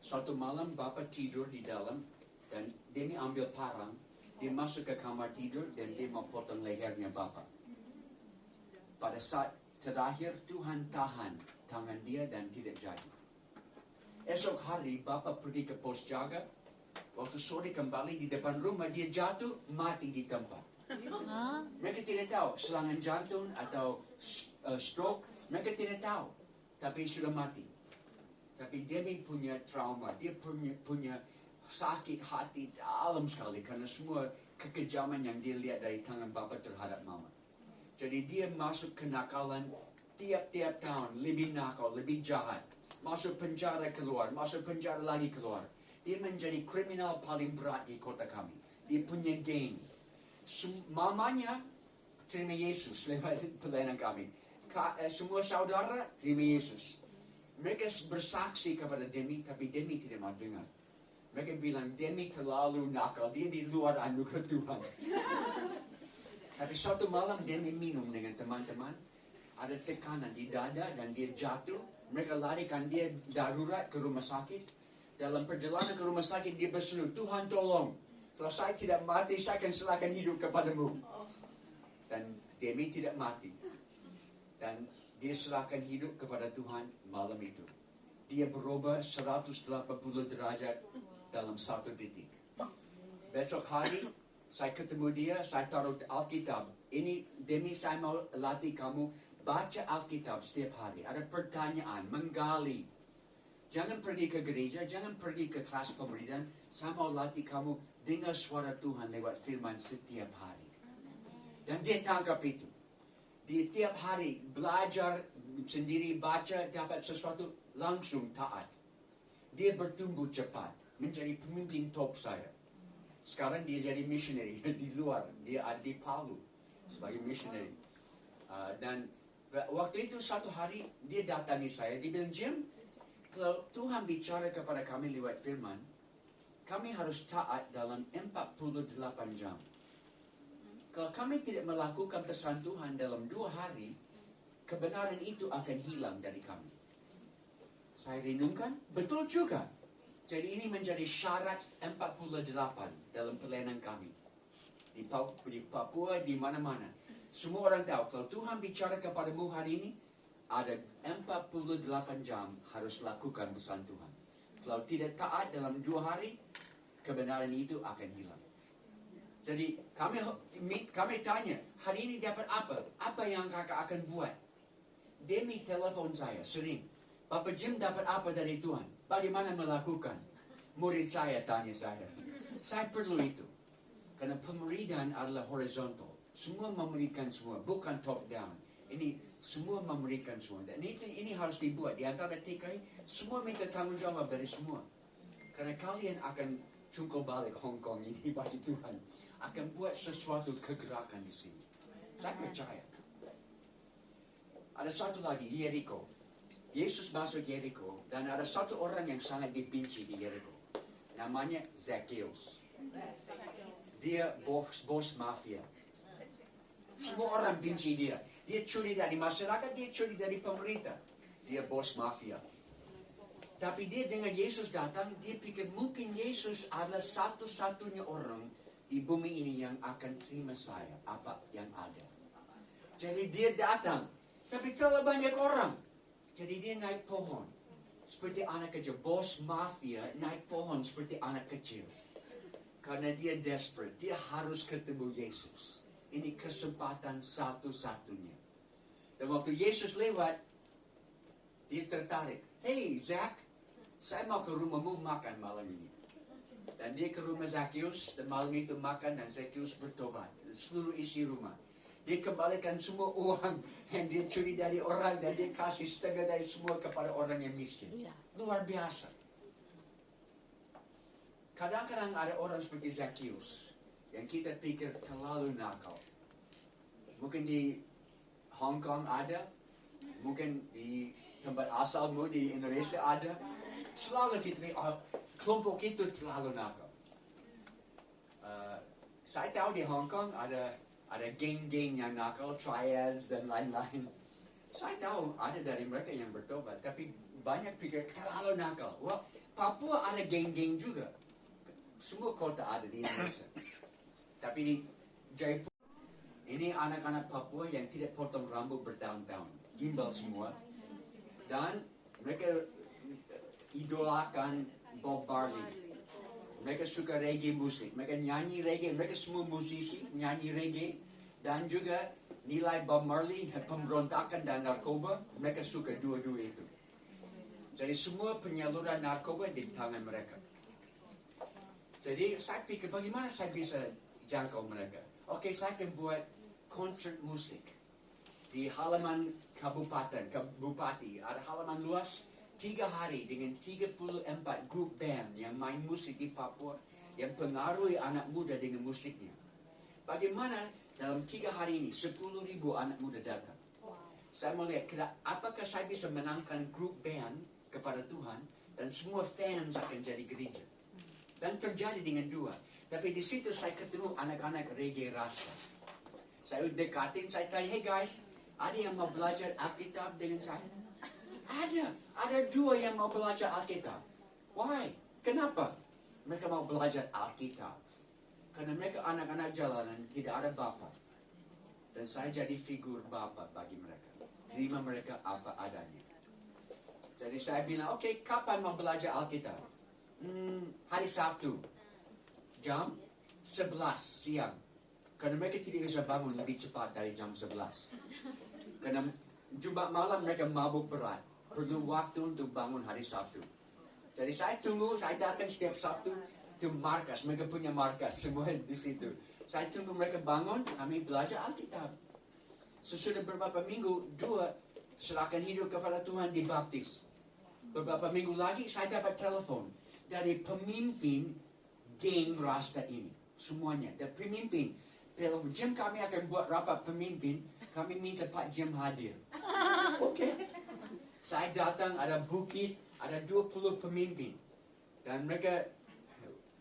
suatu malam bapak tidur di dalam dan Demi ambil parang, dia masuk ke kamar tidur dan dia mau potong lehernya bapak. Pada saat terakhir Tuhan tahan tangan dia dan tidak jadi. Esok hari bapak pergi ke pos jaga, waktu sore kembali di depan rumah dia jatuh mati di tempat. Mereka tidak tahu serangan jantung atau stroke, mereka tidak tahu. Tapi sudah mati. Tapi Demi punya trauma. Dia punya sakit hati dalam sekali. Karena semua kekejaman yang dia lihat dari tangan bapak terhadap mama. Jadi dia masuk kenakalan tiap-tiap tahun. Lebih nakal, lebih jahat. Masuk penjara keluar. Masuk penjara lagi keluar. Dia menjadi kriminal paling berat di kota kami. Dia punya geng. Mamanya terima Yesus lewat pelayanan kami. Semua saudara terima Yesus. Mereka bersaksi kepada Demi, tapi Demi tidak mau dengar. Mereka bilang Demi terlalu nakal, dia di luar anugerah Tuhan. Tapi suatu malam Demi minum dengan teman-teman, ada tekanan di dada dan dia jatuh. Mereka larikan dia darurat ke rumah sakit. Dalam perjalanan ke rumah sakit dia berseru, Tuhan tolong, kalau saya tidak mati saya akan serahkan hidup kepadamu. Dan Demi tidak mati. Dan dia serahkan hidup kepada Tuhan malam itu. Dia berubah 180 derajat dalam satu detik. Besok hari, saya ketemu dia, saya taruh Alkitab. Ini Demi, saya mau latih kamu baca Alkitab setiap hari. Ada pertanyaan, menggali. Jangan pergi ke gereja, jangan pergi ke kelas pemberitaan. Saya mau latih kamu dengar suara Tuhan lewat firman setiap hari. Dan dia tangkap itu. Dia tiap hari belajar sendiri, baca, dapat sesuatu, langsung taat. Dia bertumbuh cepat, menjadi pemimpin top saya. Sekarang dia jadi missionary di luar. Dia ada di Palu sebagai missionary. Dan waktu itu satu hari dia datangi saya, dia bilang, Jim, kalau Tuhan bicara kepada kami lewat firman, kami harus taat dalam 48 jam. Kalau kami tidak melakukan pesan Tuhan dalam 2 hari, kebenaran itu akan hilang dari kami. Saya renungkan, betul juga. Jadi ini menjadi syarat 48 dalam pelayanan kami. Di Papua, di mana-mana. Semua orang tahu, kalau Tuhan bicara kepadamu hari ini, ada 48 jam harus lakukan pesan Tuhan. Kalau tidak taat dalam 2 hari, kebenaran itu akan hilang. Jadi kami tanya, hari ini dapat apa? Apa yang kakak akan buat? Demi telepon saya sering, Bapak Jim dapat apa dari Tuhan? Bagaimana melakukan? Murid saya tanya saya. Saya perlu itu. Karena pemberitaan adalah horizontal. Semua memberikan semua, bukan top down. Ini semua memberikan semua. Dan ini harus dibuat. Di antara TKI, semua minta tanggung jawab dari semua. Karena kalian akan cungkul balik Hong Kong ini bagi Tuhan. Akan buat sesuatu kegerakan di sini. Saya percaya. Ada satu lagi, Jericho. Yesus masuk Jericho. Dan ada satu orang yang sangat dibenci di Jericho. Namanya Zacchaeus. Dia bos mafia. Semua orang benci dia. Dia curi dari masyarakat, dia curi dari pemerintah. Dia bos mafia. Tapi dia dengan Yesus datang, dia pikir mungkin Yesus adalah satu-satunya orang di bumi ini yang akan terima saya, apa yang ada. Jadi dia datang, tapi terlalu banyak orang. Jadi dia naik pohon, seperti anak kecil. Bos mafia naik pohon seperti anak kecil. Karena dia desperate, dia harus ketemu Yesus. Ini kesempatan satu-satunya. Dan waktu Yesus lewat, dia tertarik. Hey, Zach, saya mau ke rumahmu makan malam ini. Dan dia ke rumah Zacchaeus, dan malam itu makan, dan Zacchaeus bertobat. Seluruh isi rumah. Dia kembalikan semua uang yang dia curi dari orang, dan dia kasih setengah dari semua kepada orang yang miskin. Luar biasa. Kadang-kadang ada orang seperti Zacchaeus yang kita pikir terlalu nakal. Mungkin di Hong Kong ada, mungkin di tempat asalmu di Indonesia ada. Selalu kita pikir, kelompok itu terlalu nakal. Saya tahu di Hong Kong ada geng-geng yang nakal, triads dan lain-lain. Saya tahu ada dari mereka yang bertobat, tapi banyak pikir terlalu nakal. Wah, Papua ada geng-geng juga. Semua kota ada di Indonesia. Tapi di Jaipur, ini anak-anak Papua yang tidak potong rambut bertahun-tahun. Gimbal semua. Dan mereka idolakan Bob Marley. Mereka suka reggae musik. Mereka nyanyi reggae. Mereka semua musisi nyanyi reggae. Dan juga nilai Bob Marley, pemberontakan dan narkoba. Mereka suka dua-dua itu. Jadi semua penyaluran narkoba di tangan mereka. Jadi saya pikir bagaimana saya bisa jangkau mereka. Oke, saya akan buat konsert musik di halaman kabupaten, bupati. Ada halaman luas 3 hari dengan 34 grup band yang main musik di Papua, yang pengaruhi anak muda dengan musiknya. Bagaimana dalam 3 hari ini 10.000 anak muda datang. Saya melihat apakah saya bisa menangkan grup band kepada Tuhan dan semua fans akan jadi gereja. Dan terjadi dengan 2. Tapi di situ saya ketemu anak-anak reggae rasa. Saya dekatin, saya tanya, hey guys, ada yang mau belajar Alkitab dengan saya? Ada 2 yang mau belajar Alkitab. Why? Kenapa? Mereka mau belajar Alkitab. Karena mereka anak-anak jalanan, tidak ada bapa. Dan saya jadi figur bapa bagi mereka. Terima mereka apa adanya. Jadi saya bilang, oke, kapan mau belajar Alkitab? Hari Sabtu, jam 11 siang. Karena mereka tidak bisa bangun lebih cepat dari jam 11. Karena Jumat malam mereka mabuk berat. Perlu waktu untuk bangun hari Sabtu. Jadi saya tunggu, saya datang setiap Sabtu ke markas. Mereka punya markas, semua di situ. Saya tunggu mereka bangun, kami belajar Alkitab. Sesudah beberapa minggu, dua serahkan hidup kepada Tuhan dibaptis. Beberapa minggu lagi, saya dapat telepon dari pemimpin geng Rasta ini. Semuanya, dan pemimpin. Telepon, Jim kami akan buat rapat pemimpin, kami minta Pak Jim hadir. Oke. Saya datang, ada bukit, ada 20 pemimpin. Dan mereka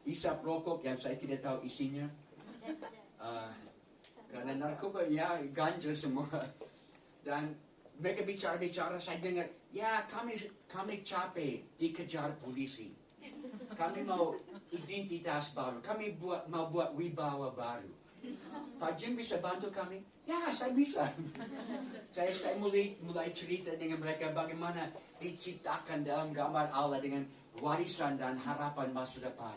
isap rokok yang saya tidak tahu isinya. Karena narkoba, ya ganja semua. Dan mereka bicara-bicara, saya dengar, ya kami capek dikejar polisi. Kami mau identitas baru, kami mau buat wibawa baru. Pak Jim bisa bantu kami? Ya, saya bisa. Saya mulai cerita dengan mereka bagaimana diciptakan dalam gambar Allah dengan warisan dan harapan masa depan.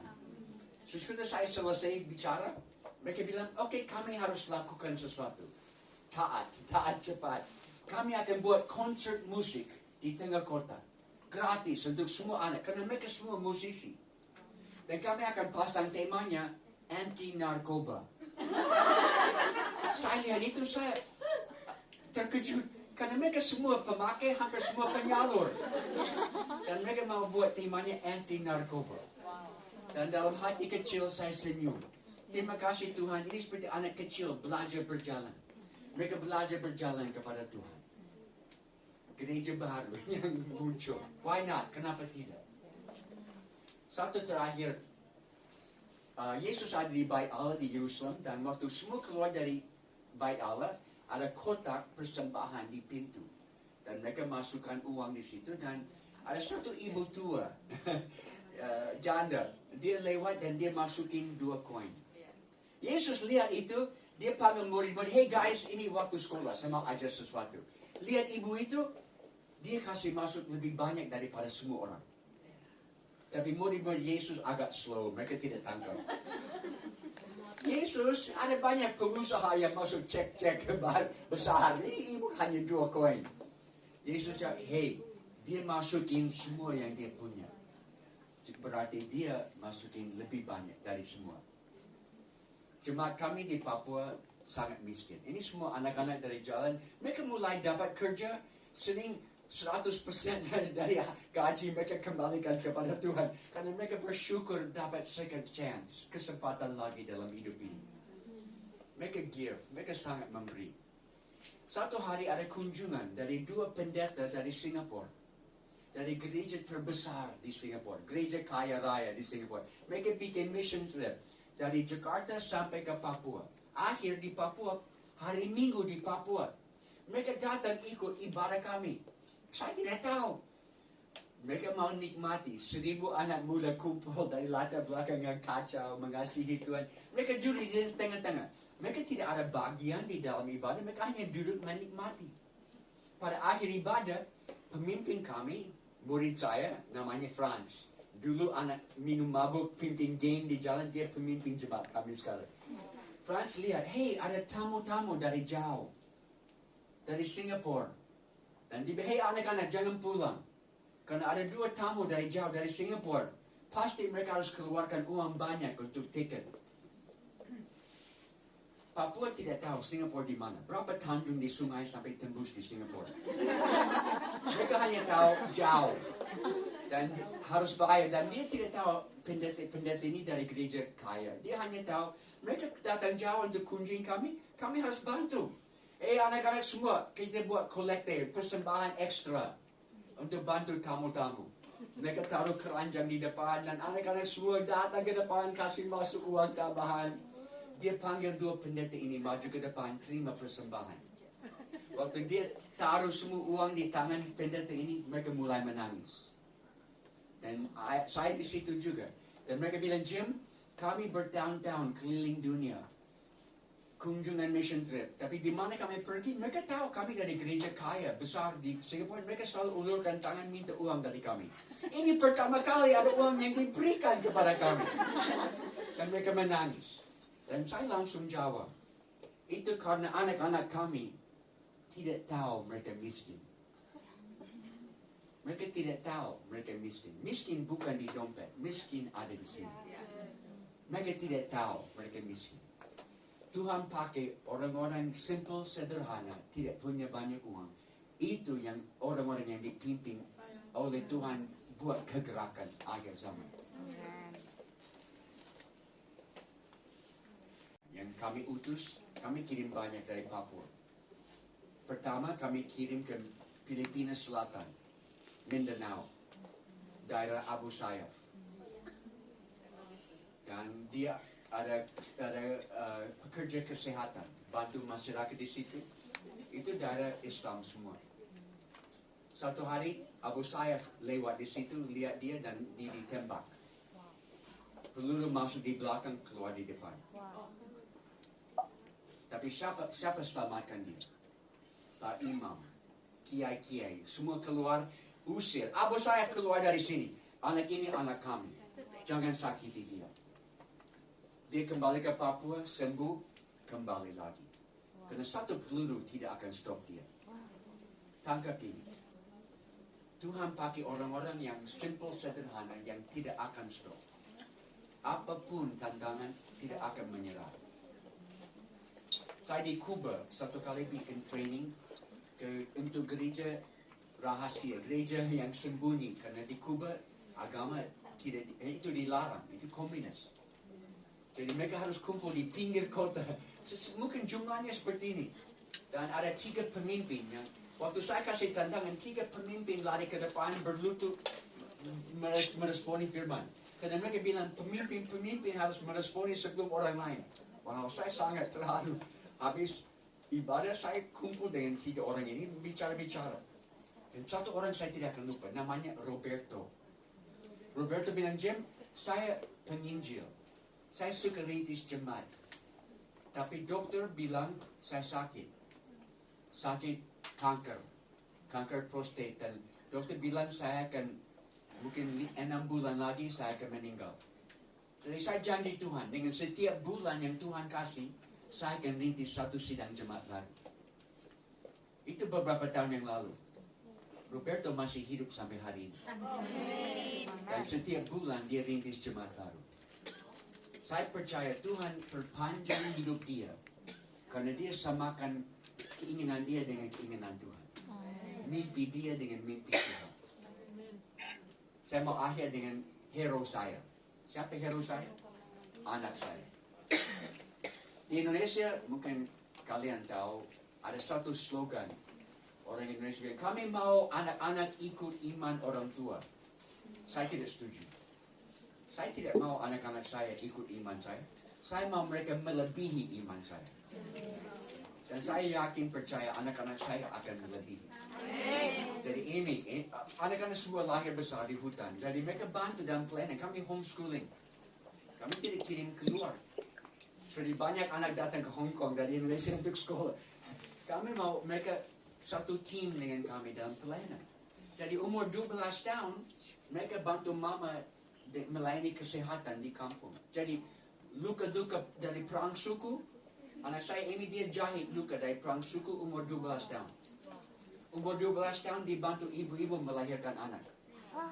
Sesudah saya selesai bicara, mereka bilang, oke, kami harus lakukan sesuatu. Taat cepat. Kami akan buat konser musik di tengah kota. Gratis untuk semua anak, karena mereka semua musisi. Dan kami akan pasang temanya anti-narkoba. Saya lihat itu, saya terkejut. Karena mereka semua pemakai, hampir semua penyalur. Dan mereka mau buat temanya anti-narkoba. Dan dalam hati kecil saya senyum. Terima kasih Tuhan, ini seperti anak kecil belajar berjalan. Mereka belajar berjalan kepada Tuhan. Gereja baru yang muncul. Why not? Kenapa tidak? Satu terakhir, Yesus ada di Bait Allah di Yerusalem, dan waktu semua keluar dari Bait Allah, ada kotak persembahan di pintu. Dan mereka masukkan uang di situ, dan ada suatu ibu tua, janda. Dia lewat dan dia masukin 2 koin. Yesus lihat itu, dia panggil murid-murid, hey guys, ini waktu sekolah, saya mau ajar sesuatu. Lihat ibu itu, dia kasih masuk lebih banyak daripada semua orang. Tapi murid-murid Yesus agak slow, mereka tidak tangkap. Yesus, ada banyak pengusaha yang masuk cek-cek besar. Ini ibu hanya 2 koin. Yesus cakap, hey, dia masukin semua yang dia punya. Berarti dia masukin lebih banyak dari semua. Jemaat kami di Papua sangat miskin. Ini semua anak-anak dari jalan. Mereka mulai dapat kerja, sering 100% dari gaji mereka kembalikan kepada Tuhan. Karena mereka bersyukur dapat second chance, kesempatan lagi dalam hidup ini. Mereka give, mereka sangat memberi. Satu hari ada kunjungan dari 2 pendeta dari Singapura. Dari gereja terbesar di Singapura. Gereja kaya raya di Singapura. Mereka bikin mission trip. Dari Jakarta sampai ke Papua. Akhir di Papua, hari Minggu di Papua. Mereka datang ikut ibadah kami. Saya tidak tahu. Mereka mau nikmati 1,000 anak muda kumpul dari latar belakang yang kacau, mengasihi Tuhan. Mereka duduk di tengah-tengah. Mereka tidak ada bagian di dalam ibadah, mereka hanya duduk menikmati. Pada akhir ibadah, pemimpin kami, murid saya, namanya Franz. Dulu anak minum mabuk, pimpin geng di jalan, dia pemimpin jemaat kami sekarang. Franz lihat, hey, ada tamu-tamu dari jauh. Dari Singapura. Dan dia, hey anak-anak, jangan pulang. Karena ada 2 tamu dari jauh, dari Singapura. Pasti mereka harus keluarkan uang banyak untuk tiket. Papua tidak tahu Singapura di mana. Berapa tanjung di sungai sampai tembus di Singapura. Mereka hanya tahu jauh. Dan harus bayar. Dan dia tidak tahu pendeta ini dari gereja kaya. Dia hanya tahu mereka datang jauh untuk kunjungi kami. Kami harus bantu. Anak-anak semua, kita buat kolektif, persembahan ekstra untuk bantu tamu-tamu. Mereka taruh keranjang di depan dan anak-anak semua datang ke depan kasih masuk uang tambahan. Dia panggil 2 pendeta ini maju ke depan terima persembahan. Waktu dia taruh semua uang di tangan pendeta ini, mereka mulai menangis. Dan saya di situ juga. Dan mereka bilang, Jim, kami bertahun-tahun keliling dunia. Kunjungan mission trip. Tapi di mana kami pergi, mereka tahu kami dari gereja kaya, besar di Singapura. Mereka selalu ulurkan tangan minta uang dari kami. Ini pertama kali ada uang yang diberikan kepada kami. Dan mereka menangis. Dan saya langsung jawab, itu karena anak-anak kami tidak tahu mereka miskin. Mereka tidak tahu mereka miskin. Miskin bukan di dompet, miskin ada di sini. Mereka tidak tahu mereka miskin. Tuhan pakai orang-orang simple, sederhana, tidak punya banyak uang. Itu yang orang-orang yang dipimpin oleh Tuhan buat kegerakan akhir zaman. Yang kami utus, kami kirim banyak dari Papua. Pertama kami kirim ke Filipina Selatan, Mindanao, daerah Abu Sayyaf. Dan dia ada pekerja kesehatan, bantu masyarakat di situ. Itu daerah Islam semua. Satu hari Abu Sayyaf lewat di situ, lihat dia dan dia ditembak. Peluru masuk di belakang, keluar di depan. Tapi siapa selamatkan dia? Pak Imam, kiai-kiai, semua keluar, usir. Abu Sayyaf keluar dari sini. Anak ini anak kami. Jangan sakiti dia. Dia kembali ke Papua, sembuh, kembali lagi. Karena satu peluru tidak akan stop dia. Tangkap ini. Tuhan pakai orang-orang yang simple, sederhana, yang tidak akan stop. Apapun tantangan, tidak akan menyerah. Saya di Kuba satu kali bikin training untuk gereja rahasia, gereja yang sembunyi. Karena di Kuba agama tidak itu dilarang, itu komunis. Jadi mereka harus kumpul di pinggir kota. Mungkin jumlahnya seperti ini. Dan ada 3 pemimpin yang waktu saya kasih tantangan, 3 pemimpin lari ke depan berlutut meresponi firman. Karena mereka bilang pemimpin harus meresponi sebelum orang lain. Wow, saya sangat terharu. Habis ibadah saya kumpul dengan 3 orang ini bicara-bicara. Dan satu orang saya tidak akan lupa, namanya Roberto. Roberto bilang, Jim, saya penginjil. Saya suka rintis jemaat. Tapi dokter bilang saya sakit. Sakit kanker prostat. Dan dokter bilang saya akan, mungkin 6 bulan lagi saya akan meninggal. Jadi saya janji Tuhan, dengan setiap bulan yang Tuhan kasih, saya akan rintis satu sidang jemaat baru. Itu beberapa tahun yang lalu. Roberto masih hidup sampai hari ini. Dan setiap bulan dia rintis jemaat baru. Saya percaya Tuhan perpanjang hidup dia. Karena dia samakan keinginan dia dengan keinginan Tuhan. Mimpi dia dengan mimpi Tuhan. Saya mau akhir dengan hero saya. Siapa hero saya? Anak saya. Di Indonesia, mungkin kalian tahu, ada satu slogan. Orang Indonesia bilang, kami mau anak-anak ikut iman orang tua. Saya tidak setuju. Saya tidak mau anak-anak saya ikut iman saya. Saya mau mereka melebihi iman saya. Dan saya yakin percaya anak-anak saya akan melebihi. Jadi ini, anak-anak semua lahir besar di hutan. Jadi mereka bantu dalam pelayanan. Kami homeschooling. Kami tidak kirim keluar. Jadi banyak anak datang ke Hong Kong dari Indonesia untuk sekolah. Kami mau mereka satu tim dengan kami dalam pelayanan. Jadi umur 12 tahun, mereka bantu mama melayani kesehatan di kampung. Jadi luka-luka dari perang suku, anak saya ini dia jahit luka dari perang suku umur 12 tahun. Umur 12 tahun dibantu ibu-ibu melahirkan anak.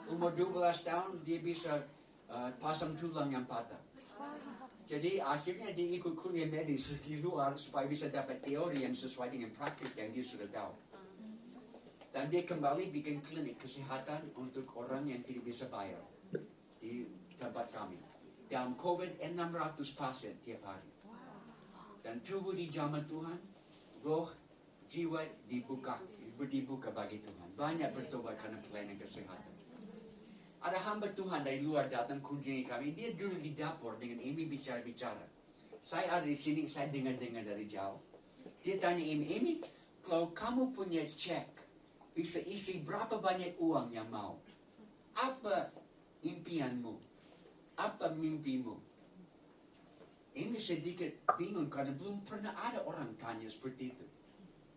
Umur 12 tahun dia bisa pasang tulang yang patah. Jadi akhirnya dia ikut kuliah medis di luar supaya bisa dapat teori yang sesuai dengan praktik yang dia sudah tahu. Dan dia kembali bikin klinik kesehatan untuk orang yang tidak bisa bayar di tempat kami. Dalam COVID 600 pasien tiap hari. Dan tubuh di zaman Tuhan, roh, jiwa dibuka bagi Tuhan. Banyak bertobat karena pelayanan kesehatan. Ada hamba Tuhan dari luar datang kunjungi kami. Dia duduk di dapur dengan Amy bicara-bicara. Saya ada di sini, saya dengar-dengar dari jauh. Dia tanya Amy, kalau kamu punya cek, bisa isi berapa banyak uang yang mau? Apa impianmu? Apa mimpimu? Amy sedikit bingung karena belum pernah ada orang tanya seperti itu.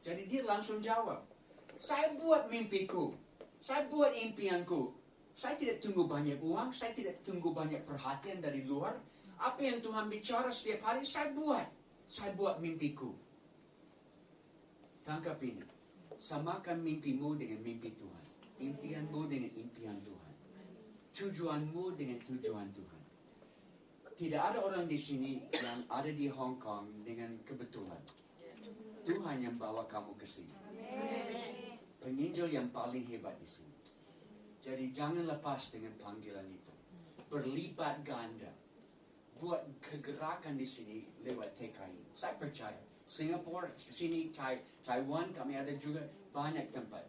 Jadi dia langsung jawab, saya buat mimpiku. Saya buat impianku. Saya tidak tunggu banyak uang, saya tidak tunggu banyak perhatian dari luar. Apa yang Tuhan bicara setiap hari, saya buat. Saya buat mimpiku. Tangkap ini. Samakan mimpimu dengan mimpi Tuhan. Impianmu dengan impian Tuhan. Tujuanmu dengan tujuan Tuhan. Tidak ada orang di sini yang ada di Hong Kong dengan kebetulan. Tuhan yang bawa kamu ke sini. Penginjil yang paling hebat di sini. Jadi jangan lepas dengan panggilan itu. Berlipat ganda. Buat kegerakan di sini lewat TKI. Saya percaya. Singapura, sini, Taiwan, kami ada juga banyak tempat.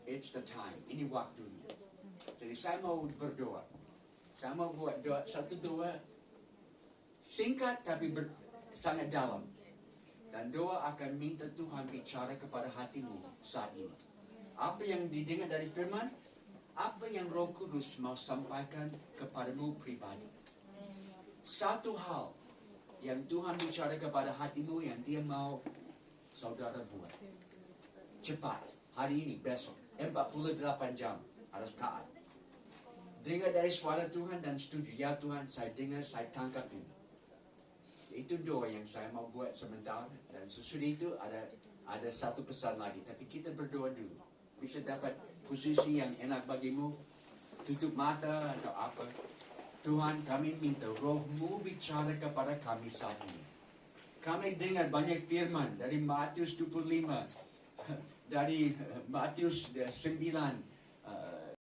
It's the time. Ini waktunya. Jadi saya mau berdoa. Saya mau buat doa, satu doa singkat tapi sangat dalam. Dan doa akan minta Tuhan bicara kepada hatimu saat ini. Apa yang didengar dari firman, apa yang Roh Kudus mau sampaikan kepadamu pribadi. Satu hal yang Tuhan bicara kepada hatimu yang dia mau saudara buat. Cepat, hari ini, besok, 48 jam harus taat. Dengar dari suara Tuhan dan setuju. Ya Tuhan, saya dengar, saya tangkap ini. Itu doa yang saya mau buat sementara. Dan sesudah itu ada satu pesan lagi. Tapi kita berdoa dulu. Bisa dapat posisi yang enak bagimu. Tutup mata atau apa. Tuhan, kami minta Roh-Mu bicara kepada kami saat ini. Kami dengar banyak firman dari Matius 25. Dari Matius 9.